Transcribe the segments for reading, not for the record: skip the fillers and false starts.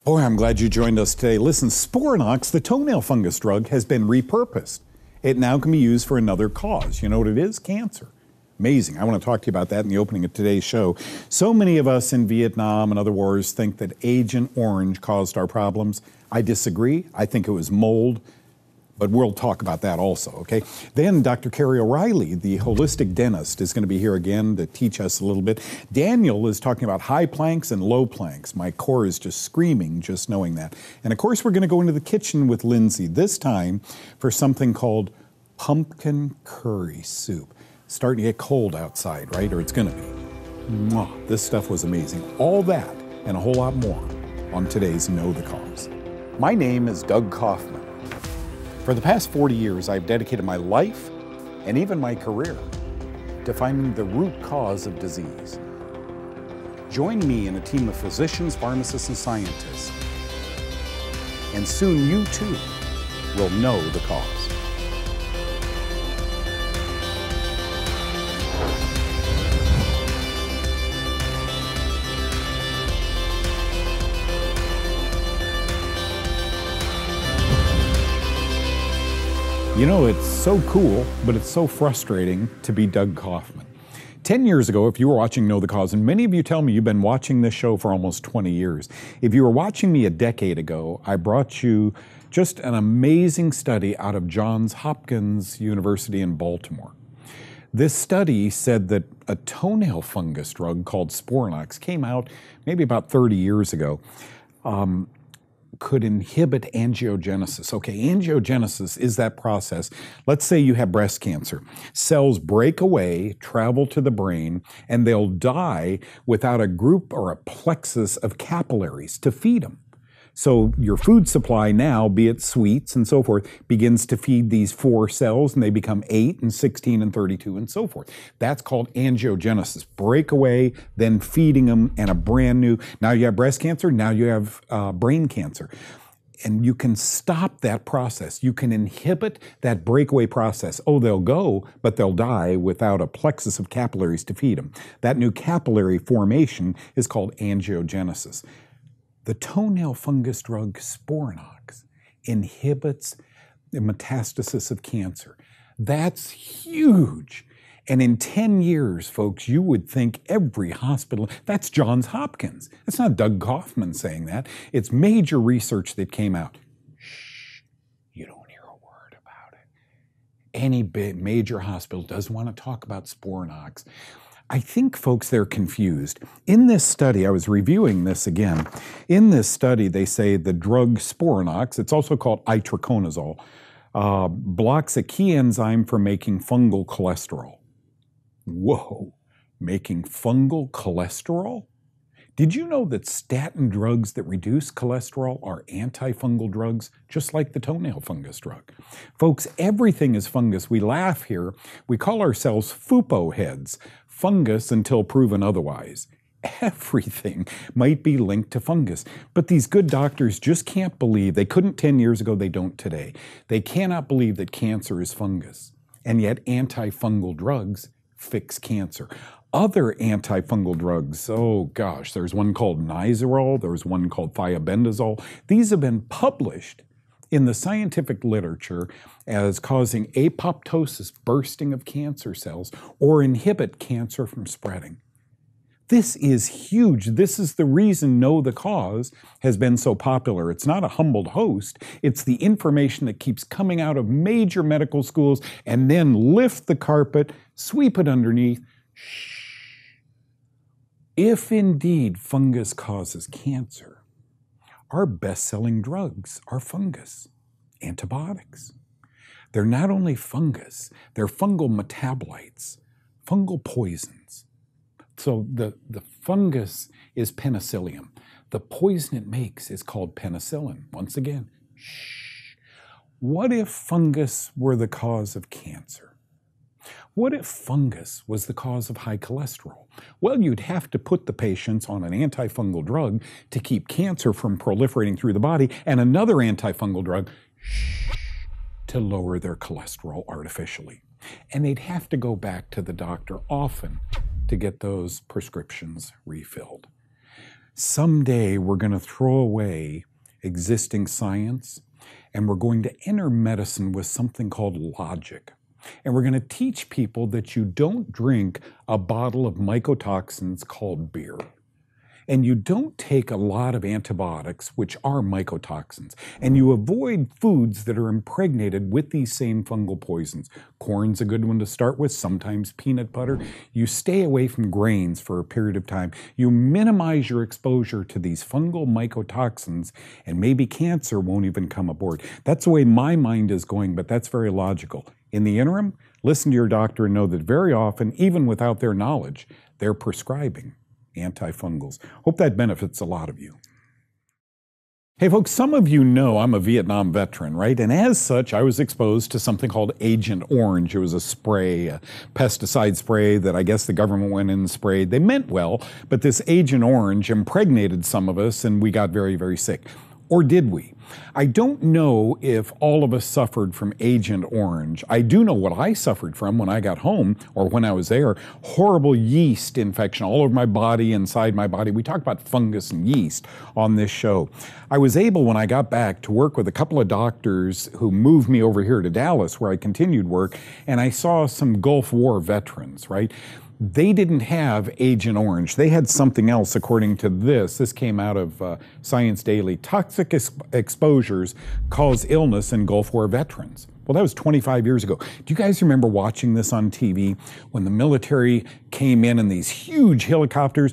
Boy, I'm glad you joined us today. Listen, Sporanox, the toenail fungus drug, has been repurposed. It now can be used for another cause. You know what it is? Cancer. Amazing. I want to talk to you about that in the opening of today's show. So many of us in Vietnam and other wars think that Agent Orange caused our problems. I disagree. I think it was mold. But we'll talk about that also, okay? Then Dr. Carrie O'Reilly, the holistic dentist, is going to be here again to teach us a little bit. Daniel is talking about high planks and low planks. My core is just screaming just knowing that. And of course, we're going to go into the kitchen with Lindsay, this time for something called pumpkin curry soup. It's starting to get cold outside, right? Or it's going to be. Mwah. This stuff was amazing. All that and a whole lot more on today's Know the Cause. My name is Doug Kaufman. For the past 40 years, I've dedicated my life and even my career to finding the root cause of disease. Join me in a team of physicians, pharmacists, and scientists, and soon you too will know the cause. You know, it's so cool, but it's so frustrating to be Doug Kaufman. 10 years ago, if you were watching Know the Cause, and many of you tell me you've been watching this show for almost 20 years, if you were watching me a decade ago, I brought you just an amazing study out of Johns Hopkins University in Baltimore. This study said that a toenail fungus drug called Sporanox came out maybe about 30 years ago. Could inhibit angiogenesis. Okay, angiogenesis is that process. Let's say you have breast cancer. Cells break away, travel to the brain, and they'll die without a group or a plexus of capillaries to feed them. So your food supply now, be it sweets and so forth, begins to feed these 4 cells, and they become 8 and 16 and 32 and so forth. That's called angiogenesis. Breakaway, then feeding them, and a brand new, now you have breast cancer, now you have brain cancer. And you can stop that process. You can inhibit that breakaway process. Oh, they'll go, but they'll die without a plexus of capillaries to feed them. That new capillary formation is called angiogenesis. The toenail fungus drug Sporanox inhibits the metastasis of cancer. That's huge. And in 10 years, folks, you would think every hospital, that's Johns Hopkins. It's not Doug Kaufman saying that. It's major research that came out. Shh, you don't hear a word about it. Any big major hospital doesn't want to talk about Sporanox. I think, folks, they're confused. In this study, I was reviewing this again. In this study, they say the drug Sporanox, it's also called itraconazole, blocks a key enzyme for making fungal cholesterol. Whoa, making fungal cholesterol? Did you know that statin drugs that reduce cholesterol are antifungal drugs, just like the toenail fungus drug? Folks, everything is fungus. We laugh here. We call ourselves FUPO heads, fungus until proven otherwise. Everything might be linked to fungus, but these good doctors just can't believe, they couldn't 10 years ago, they don't today. They cannot believe that cancer is fungus, and yet antifungal drugs fix cancer. Other antifungal drugs, oh gosh, there's one called Nizoral, there's one called thiabendazole. These have been published in the scientific literature as causing apoptosis, bursting of cancer cells, or inhibit cancer from spreading. This is huge. This is the reason Know the Cause has been so popular. It's not a humbled host. It's the information that keeps coming out of major medical schools and then lift the carpet, sweep it underneath. Shh. If indeed fungus causes cancer, our best-selling drugs are fungus, antibiotics. They're not only fungus, they're fungal metabolites, fungal poisons. So the fungus is penicillium. The poison it makes is called penicillin. Once again, shh. What if fungus were the cause of cancer? What if fungus was the cause of high cholesterol? Well, you'd have to put the patients on an antifungal drug to keep cancer from proliferating through the body, and another antifungal drug to lower their cholesterol artificially. And they'd have to go back to the doctor often to get those prescriptions refilled. Someday we're going to throw away existing science and we're going to enter medicine with something called logic. And we're going to teach people that you don't drink a bottle of mycotoxins called beer. And you don't take a lot of antibiotics, which are mycotoxins. And you avoid foods that are impregnated with these same fungal poisons. Corn's a good one to start with, sometimes peanut butter. You stay away from grains for a period of time. You minimize your exposure to these fungal mycotoxins, and maybe cancer won't even come aboard. That's the way my mind is going, but that's very logical. In the interim, listen to your doctor and know that very often, even without their knowledge, they're prescribing antifungals. Hope that benefits a lot of you. Hey folks, some of you know I'm a Vietnam veteran, right? And as such, I was exposed to something called Agent Orange. It was a spray, a pesticide spray that I guess the government went in and sprayed. They meant well, but this Agent Orange impregnated some of us and we got very, very sick. Or did we? I don't know if all of us suffered from Agent Orange. I do know what I suffered from when I got home or when I was there. Horrible yeast infection all over my body, inside my body. We talk about fungus and yeast on this show. I was able, when I got back, to work with a couple of doctors who moved me over here to Dallas, where I continued work, and I saw some Gulf War veterans, right? They didn't have Agent Orange. They had something else, according to this. This came out of Science Daily. Toxic exposures cause illness in Gulf War veterans. Well, that was 25 years ago. Do you guys remember watching this on TV when the military came in these huge helicopters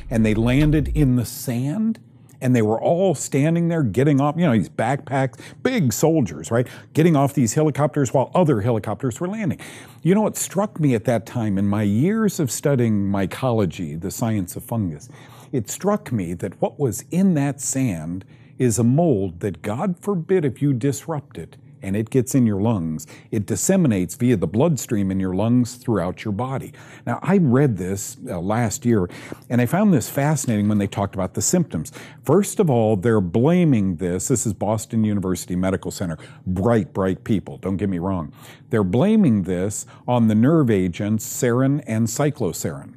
and they landed in the sand? And they were all standing there getting off, these backpacks, big soldiers, right? Getting off these helicopters while other helicopters were landing. You know what struck me at that time in my years of studying mycology, the science of fungus? It struck me that what was in that sand is a mold that, God forbid, if you disrupt it and it gets in your lungs, it disseminates via the bloodstream in your lungs throughout your body. Now, I read this last year, and I found this fascinating when they talked about the symptoms. First of all, they're blaming this is Boston University Medical Center, bright, bright people, don't get me wrong. They're blaming this on the nerve agents sarin and cyclosarin.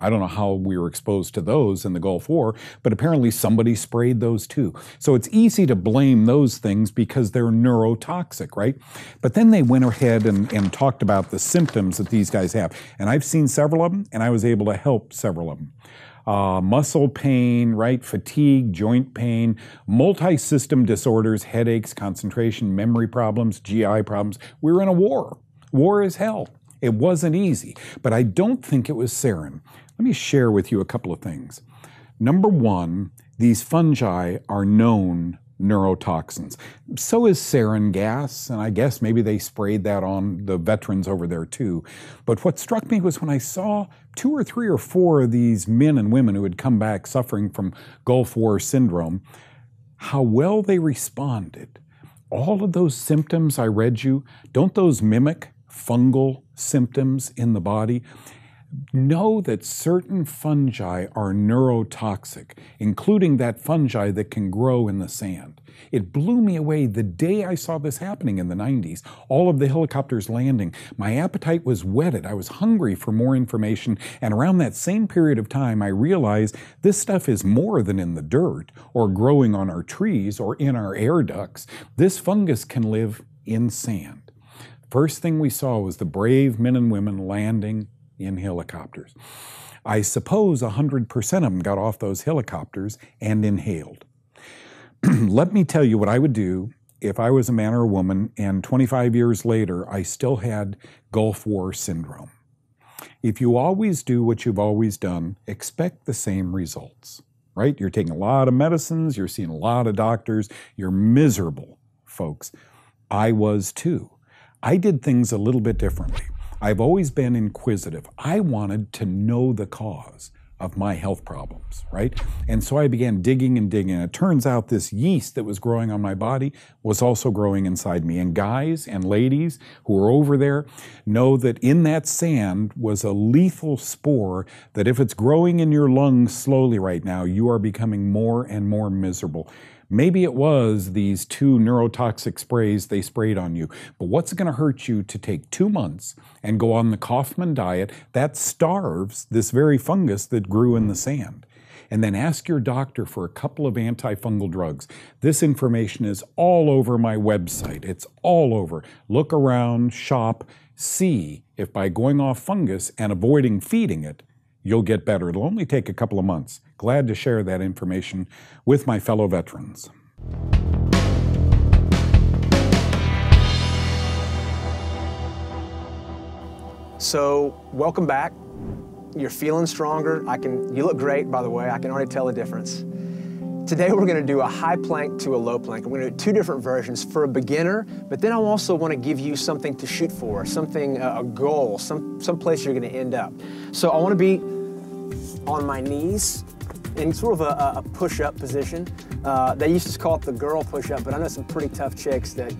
I don't know how we were exposed to those in the Gulf War, but apparently somebody sprayed those too. So it's easy to blame those things because they're neurotoxic, right? But then they went ahead and talked about the symptoms that these guys have. And I've seen several of them, and I was able to help several of them. Muscle pain, right? Fatigue, joint pain, multi-system disorders, headaches, concentration, memory problems, GI problems. We were in a war. War is hell. It wasn't easy, but I don't think it was sarin. Let me share with you a couple of things. Number one, these fungi are known neurotoxins. So is sarin gas, and I guess maybe they sprayed that on the veterans over there too. But what struck me was when I saw 2 or 3 or 4 of these men and women who had come back suffering from Gulf War syndrome, how well they responded. All of those symptoms I read you, don't those mimic fungal symptoms in the body? Know that certain fungi are neurotoxic, including that fungi that can grow in the sand. It blew me away the day I saw this happening in the 90s, all of the helicopters landing. My appetite was whetted. I was hungry for more information, and around that same period of time, I realized this stuff is more than in the dirt or growing on our trees or in our air ducts. This fungus can live in sand. First thing we saw was the brave men and women landing in helicopters. I suppose 100% of them got off those helicopters and inhaled. Let me tell you what I would do if I was a man or a woman and 25 years later I still had Gulf War syndrome. If you always do what you've always done, expect the same results, right? You're taking a lot of medicines, you're seeing a lot of doctors, you're miserable, folks. I was too. I did things a little bit differently. I've always been inquisitive. I wanted to know the cause of my health problems, right? And so I began digging and digging. And it turns out this yeast that was growing on my body was also growing inside me. And guys and ladies who are over there know that in that sand was a lethal spore that if it's growing in your lungs slowly right now, you are becoming more and more miserable. Maybe it was these 2 neurotoxic sprays they sprayed on you, but what's it going to hurt you to take 2 months and go on the Kaufman diet that starves this very fungus that grew in the sand? and then ask your doctor for a couple of antifungal drugs. This information is all over my website. It's all over. Look around, shop, see if by going off fungus and avoiding feeding it, you'll get better. It'll only take a couple of months. Glad to share that information with my fellow veterans. So, welcome back. You're feeling stronger. You look great, by the way. I can already tell the difference. Today we're gonna do a high plank to a low plank. We're gonna do two different versions for a beginner, but then I also wanna give you something to shoot for, something, a goal, some place you're gonna end up. So I wanna be on my knees in sort of a push-up position. They used to call it the girl push-up, but I know some pretty tough chicks that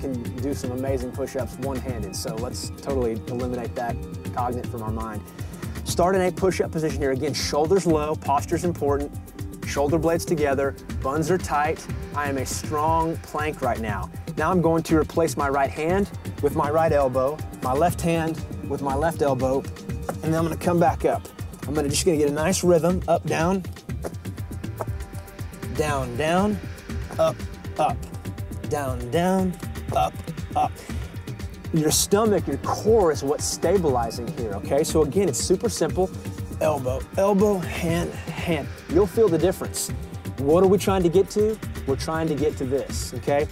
can do some amazing push-ups one-handed. So let's totally eliminate that cognate from our mind. Start in a push-up position here. Again, shoulders low, posture's important. Shoulder blades together, buns are tight. I am a strong plank right now. Now I'm going to replace my right hand with my right elbow, my left hand with my left elbow, and then I'm gonna come back up. I'm just gonna get a nice rhythm, up, down, down, down, up, up, down, down, up, up. Your stomach, your core is what's stabilizing here, okay? So again, it's super simple. Elbow, elbow, hand, hand. You'll feel the difference. What are we trying to get to? We're trying to get to this, okay?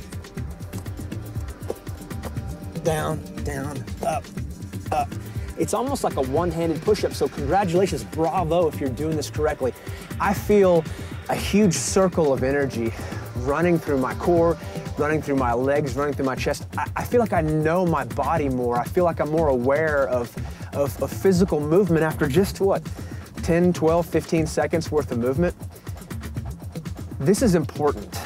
Down, down, up, up. It's almost like a one-handed push-up, so congratulations, bravo if you're doing this correctly. I feel a huge circle of energy running through my core, running through my legs, running through my chest. I feel like I know my body more. I feel like I'm more aware of physical movement after just what, 10, 12, 15 seconds worth of movement. This is important.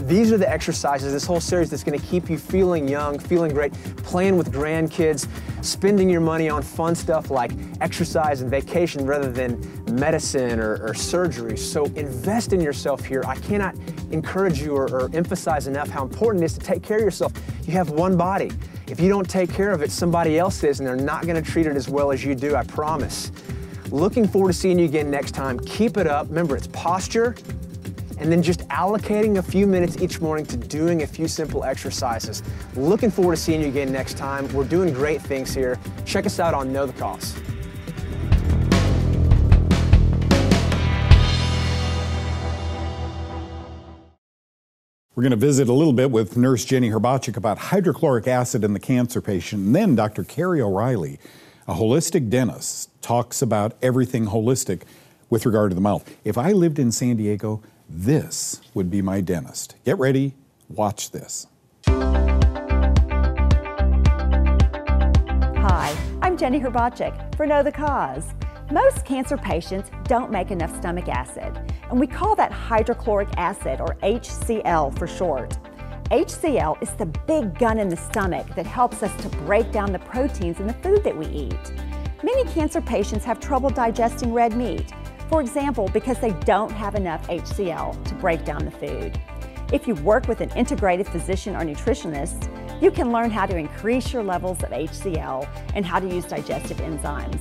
These are the exercises, this whole series that's gonna keep you feeling young, feeling great, playing with grandkids, spending your money on fun stuff like exercise and vacation rather than medicine or surgery. So invest in yourself here. I cannot encourage you or emphasize enough how important it is to take care of yourself. You have one body. If you don't take care of it, somebody else is, and they're not gonna treat it as well as you do, I promise. Looking forward to seeing you again next time. Keep it up. Remember, it's posture, and then just allocating a few minutes each morning to doing a few simple exercises. Looking forward to seeing you again next time. We're doing great things here. Check us out on Know the Cause. We're going to visit a little bit with Nurse Jenny Herbachik about hydrochloric acid in the cancer patient. And then Dr. Carrie O'Reilly, a holistic dentist, talks about everything holistic with regard to the mouth. If I lived in San Diego, this would be my dentist. Get ready, watch this. Hi, I'm Jenny Herbachik for Know the Cause. Most cancer patients don't make enough stomach acid, and we call that hydrochloric acid, or HCl for short. HCl is the big gun in the stomach that helps us to break down the proteins in the food that we eat. Many cancer patients have trouble digesting red meat, for example, because they don't have enough HCl to break down the food. If you work with an integrative physician or nutritionist, you can learn how to increase your levels of HCl and how to use digestive enzymes.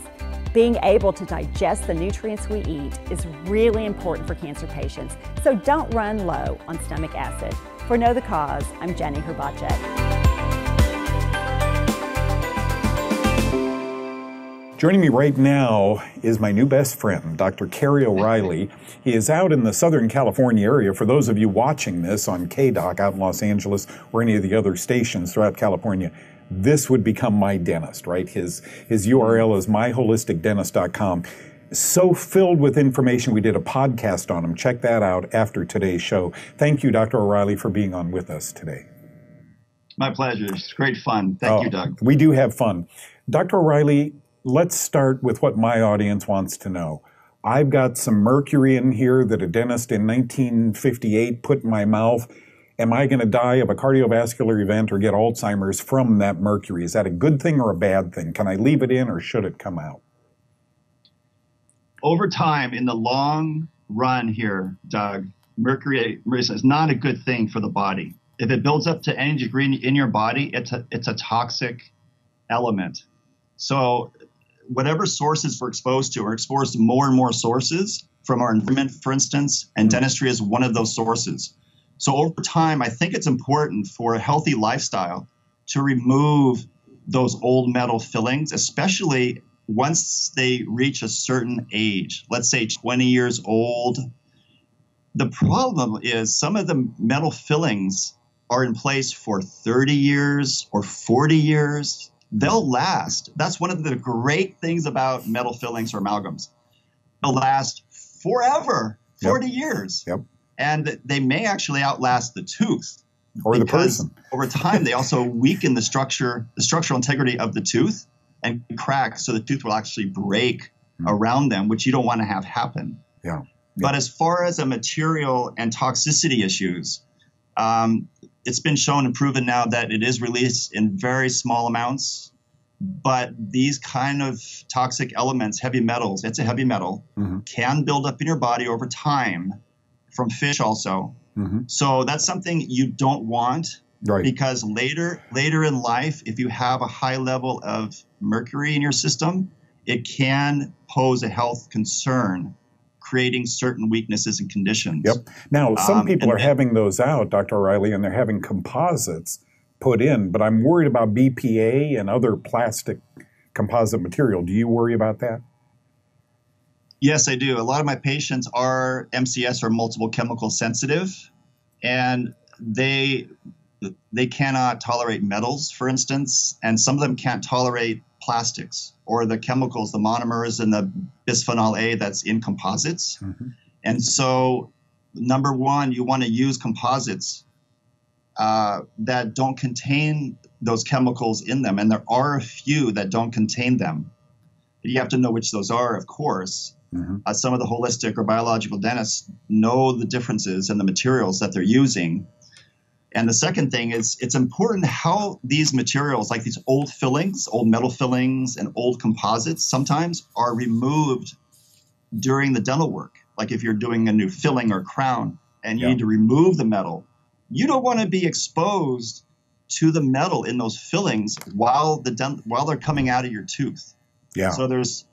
Being able to digest the nutrients we eat is really important for cancer patients, so don't run low on stomach acid. For Know the Cause, I'm Jenny Herbachik. Joining me right now is my new best friend, Dr. Carrie O'Reilly. He is out in the Southern California area. For those of you watching this on KDOC out in Los Angeles or any of the other stations throughout California, this would become my dentist, right? His URL is myholisticdentist.com. So filled with information. We did a podcast on him. Check that out after today's show. Thank you, Dr. O'Reilly, for being on with us today. My pleasure. It's great fun. Thank you, Doug. We do have fun. Dr. O'Reilly, let's start with what my audience wants to know. I've got some mercury in here that a dentist in 1958 put in my mouth. Am I going to die of a cardiovascular event or get Alzheimer's from that mercury? Is that a good thing or a bad thing? Can I leave it in or should it come out? Over time, in the long run here, Doug, mercury is not a good thing for the body. If it builds up to any degree in your body, it's a toxic element. So whatever sources we're exposed to, are exposed to more and more sources, from our environment, for instance, and dentistry is one of those sources. So over time, I think it's important for a healthy lifestyle to remove those old metal fillings, especially once they reach a certain age, let's say 20 years old. The problem is some of the metal fillings are in place for 30 years or 40 years. They'll last. That's one of the great things about metal fillings or amalgams. They'll last forever, 40 years. Yep. And they may actually outlast the tooth. Or the person. Over time, they also weaken the structural integrity of the tooth and crack, so the tooth will actually break around them, which you don't want to have happen. Yeah. But as far as a material and toxicity issues, it's been shown and proven now that it is released in very small amounts. But these kind of toxic elements, heavy metals, it's a heavy metal, can build up in your body over time from fish also. So that's something you don't want, because later in life, if you have a high level of mercury in your system, it can pose a health concern, creating certain weaknesses and conditions. Yep. Now, some people are having those out, Dr. O'Reilly, and they're having composites put in, but I'm worried about BPA and other plastic composite material. Do you worry about that? Yes, I do. A lot of my patients are MCS or multiple chemical sensitive, and they cannot tolerate metals, for instance, and some of them can't tolerate plastics or the chemicals, the monomers and the bisphenol A that's in composites. And so, number one, you want to use composites that don't contain those chemicals in them, and there are a few that don't contain them. You have to know which those are, of course. Some of the holistic or biological dentists know the differences in the materials that they're using. And the second thing is, it's important how these materials, like these old fillings, old metal fillings and old composites, sometimes are removed during the dental work. Like if you're doing a new filling or crown and you need to remove the metal, you don't want to be exposed to the metal in those fillings while they're coming out of your tooth. So there's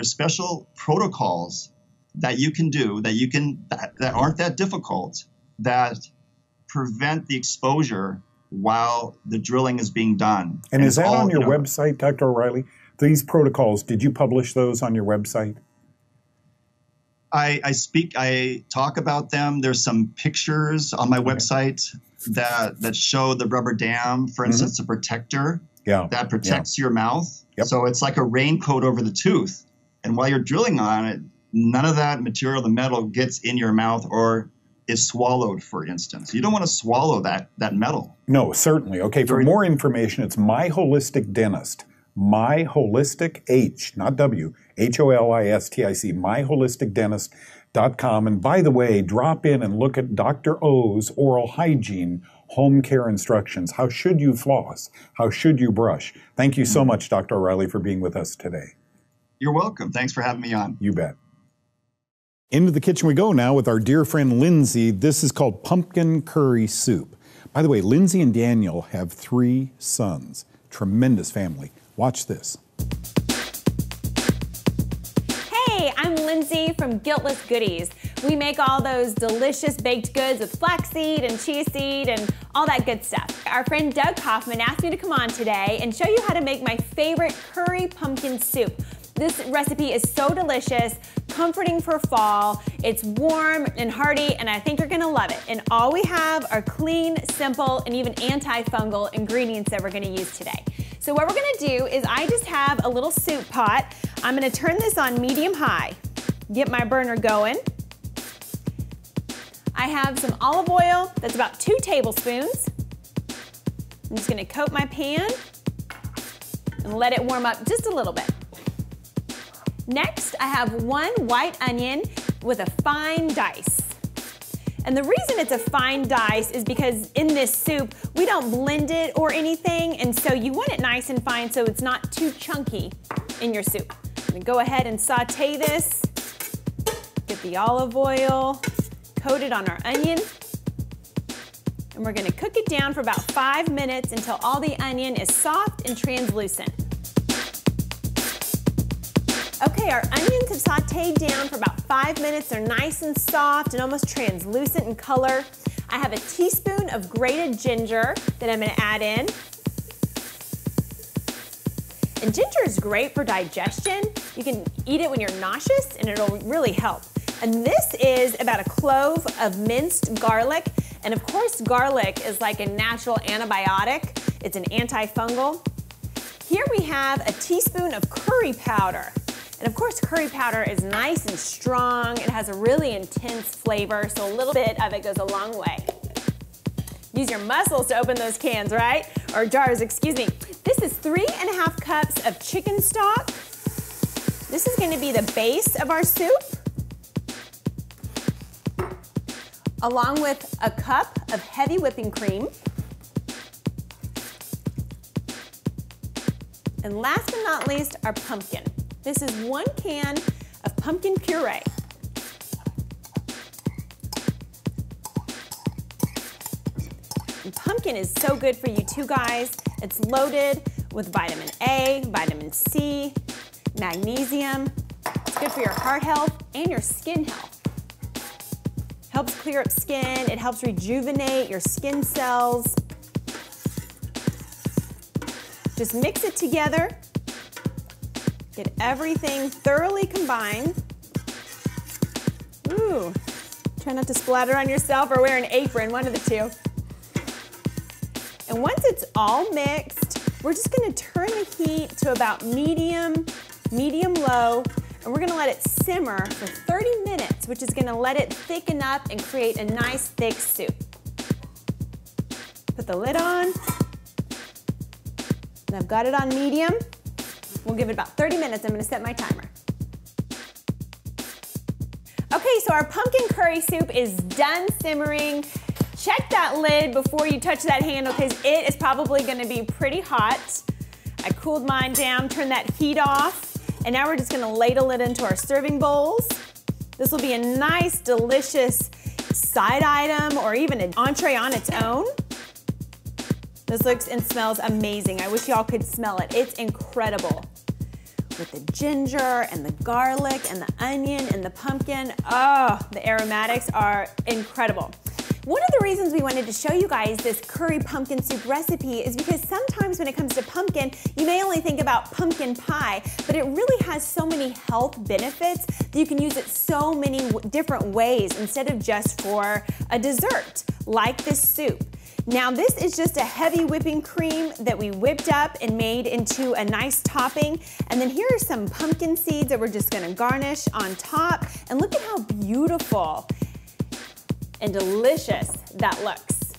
special protocols that you can do that aren't that difficult, that prevent the exposure while the drilling is being done. And is that on your website, Dr. O'Reilly? These protocols, did you publish those on your website? I talk about them. There's some pictures on my website that show the rubber dam, for instance, a protector that protects your mouth. So it's like a raincoat over the tooth. And while you're drilling on it, none of that material, the metal, gets in your mouth or is swallowed, for instance. You don't want to swallow that metal. No, certainly. Okay, for more information, it's My Holistic Dentist. My Holistic, H, not W, HOLISTIC, myholisticdentist.com. And by the way, drop in and look at Dr. O's oral hygiene home care instructions. How should you floss? How should you brush? Thank you so much, Dr. O'Reilly, for being with us today. You're welcome. Thanks for having me on. You bet. Into the kitchen we go now with our dear friend Lindsay. This is called pumpkin curry soup. By the way, Lindsay and Daniel have 3 sons. Tremendous family. Watch this. Hey, I'm Lindsay from Guiltless Goodies. We make all those delicious baked goods with flaxseed and chia seed and all that good stuff. Our friend Doug Kaufman asked me to come on today and show you how to make my favorite curry pumpkin soup. This recipe is so delicious, comforting for fall. It's warm and hearty, and I think you're gonna love it. And all we have are clean, simple, and even antifungal ingredients that we're gonna use today. So what we're gonna do is I just have a little soup pot. I'm gonna turn this on medium-high, get my burner going. I have some olive oil, that's about 2 tablespoons. I'm just gonna coat my pan and let it warm up just a little bit. Next, I have 1 white onion with a fine dice. And the reason it's a fine dice is because in this soup, we don't blend it or anything, and so you want it nice and fine so it's not too chunky in your soup. I'm gonna go ahead and saute this, get the olive oil, coat it on our onion, and we're gonna cook it down for about 5 minutes until all the onion is soft and translucent. Okay, our onions have sauteed down for about 5 minutes. They're nice and soft and almost translucent in color. I have a teaspoon of grated ginger that I'm gonna add in. And ginger is great for digestion. You can eat it when you're nauseous and it'll really help. And this is about a clove of minced garlic. And of course, garlic is like a natural antibiotic. It's an antifungal. Here we have a teaspoon of curry powder. And of course, curry powder is nice and strong. It has a really intense flavor, so a little bit of it goes a long way. Use your muscles to open those cans, right? Or jars, excuse me. This is 3½ cups of chicken stock. This is gonna be the base of our soup, along with a cup of heavy whipping cream. And last but not least, our pumpkin. This is 1 can of pumpkin puree. And pumpkin is so good for you too, guys. It's loaded with vitamin A, vitamin C, magnesium. It's good for your heart health and your skin health. Helps clear up skin. It helps rejuvenate your skin cells. Just mix it together. Get everything thoroughly combined. Ooh, try not to splatter on yourself or wear an apron, one of the two. And once it's all mixed, we're just gonna turn the heat to about medium low, and we're gonna let it simmer for 30 minutes, which is gonna let it thicken up and create a nice thick soup. Put the lid on, and I've got it on medium. We'll give it about 30 minutes. I'm gonna set my timer. Okay, so our pumpkin curry soup is done simmering. Check that lid before you touch that handle because it is probably gonna be pretty hot. I cooled mine down, turned that heat off, and now we're just gonna ladle it into our serving bowls. This will be a nice, delicious side item or even an entree on its own. This looks and smells amazing. I wish y'all could smell it. It's incredible. With the ginger and the garlic and the onion and the pumpkin, oh, the aromatics are incredible. One of the reasons we wanted to show you guys this curry pumpkin soup recipe is because sometimes when it comes to pumpkin, you may only think about pumpkin pie, but it really has so many health benefits that you can use it so many different ways instead of just for a dessert, like this soup. Now this is just a heavy whipping cream that we whipped up and made into a nice topping. And then here are some pumpkin seeds that we're just gonna garnish on top. And look at how beautiful and delicious that looks.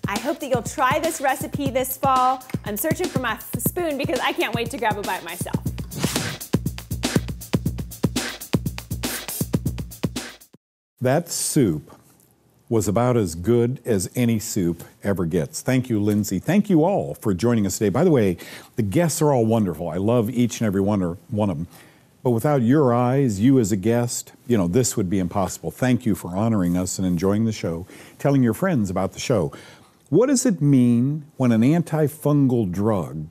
I hope that you'll try this recipe this fall. I'm searching for my spoon because I can't wait to grab a bite myself. That soup was about as good as any soup ever gets. Thank you, Lindsay. Thank you all for joining us today. By the way, the guests are all wonderful. I love each and every one of them. But without your eyes, you as a guest, this would be impossible. Thank you for honoring us and enjoying the show, telling your friends about the show. What does it mean when an antifungal drug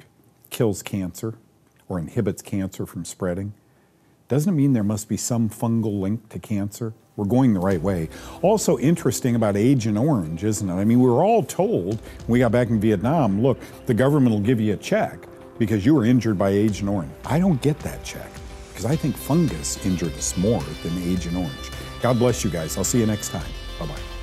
kills cancer or inhibits cancer from spreading? Doesn't it mean there must be some fungal link to cancer? We're going the right way. Also interesting about Agent Orange, isn't it? I mean, we were all told when we got back in Vietnam, look, the government will give you a check because you were injured by Agent Orange. I don't get that check because I think fungus injured us more than Agent Orange. God bless you guys. I'll see you next time. Bye-bye.